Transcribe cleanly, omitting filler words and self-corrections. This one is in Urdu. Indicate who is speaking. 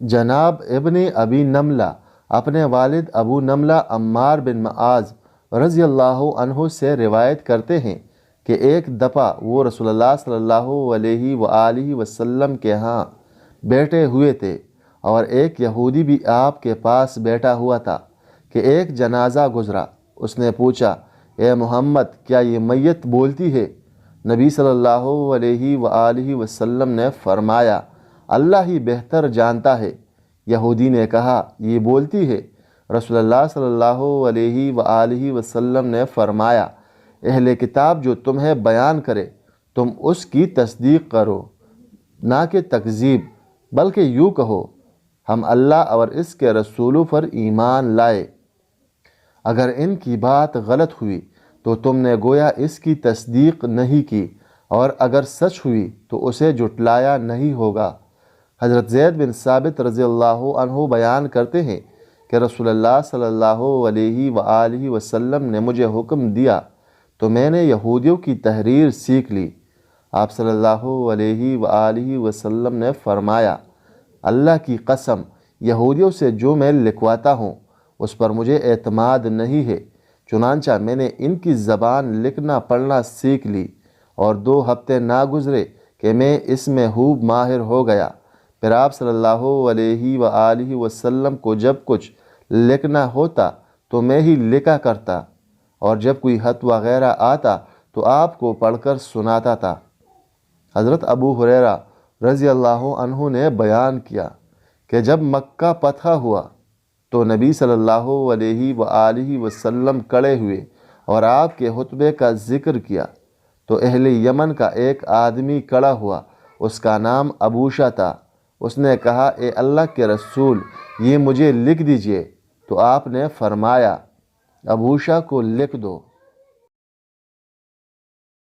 Speaker 1: جناب ابن ابی نملہ اپنے والد ابو نملہ عمار بن معاذ رضی اللہ عنہ سے روایت کرتے ہیں کہ ایک دفعہ وہ رسول اللہ صلی اللہ علیہ وآلہ وسلم کے ہاں بیٹھے ہوئے تھے اور ایک یہودی بھی آپ کے پاس بیٹھا ہوا تھا کہ ایک جنازہ گزرا۔ اس نے پوچھا، اے محمد، کیا یہ میت بولتی ہے؟ نبی صلی اللہ علیہ وآلہ وسلم نے فرمایا، اللہ ہی بہتر جانتا ہے۔ یہودی نے کہا، یہ بولتی ہے؟ رسول اللہ صلی اللہ علیہ وآلہ وسلم نے فرمایا، اہل کتاب جو تمہیں بیان کرے تم اس کی تصدیق کرو، نہ کہ تکذیب، بلکہ یوں کہو ہم اللہ اور اس کے رسولوں پر ایمان لائے۔ اگر ان کی بات غلط ہوئی تو تم نے گویا اس کی تصدیق نہیں کی، اور اگر سچ ہوئی تو اسے جھٹلایا نہیں ہوگا۔ حضرت زید بن ثابت رضی اللہ عنہ بیان کرتے ہیں کہ رسول اللہ صلی اللہ علیہ وآلہ وسلم نے مجھے حکم دیا تو میں نے یہودیوں کی تحریر سیکھ لی۔ آپ صلی اللہ علیہ وآلہ وسلم نے فرمایا، اللہ کی قسم، یہودیوں سے جو میں لکھواتا ہوں اس پر مجھے اعتماد نہیں ہے، چنانچہ میں نے ان کی زبان لکھنا پڑھنا سیکھ لی، اور 2 ہفتے نہ گزرے کہ میں اس میں خوب ماہر ہو گیا۔ پھر آپ صلی اللہ علیہ وآلہ وسلم کو جب کچھ لکھنا ہوتا تو میں ہی لکھا کرتا، اور جب کوئی خط وغیرہ آتا تو آپ کو پڑھ کر سناتا تھا۔ حضرت ابو ہریرہ رضی اللہ عنہ نے بیان کیا کہ جب مکہ فتح ہوا تو نبی صلی اللہ علیہ وآلہ وسلم کھڑے ہوئے اور آپ کے خطبے کا ذکر کیا تو اہل یمن کا ایک آدمی کھڑا ہوا، اس کا نام ابوشہ تھا۔ اس نے کہا، اے اللہ کے رسول، یہ مجھے لکھ دیجئے۔ تو آپ نے فرمایا، ابوشہ کو لکھ دو۔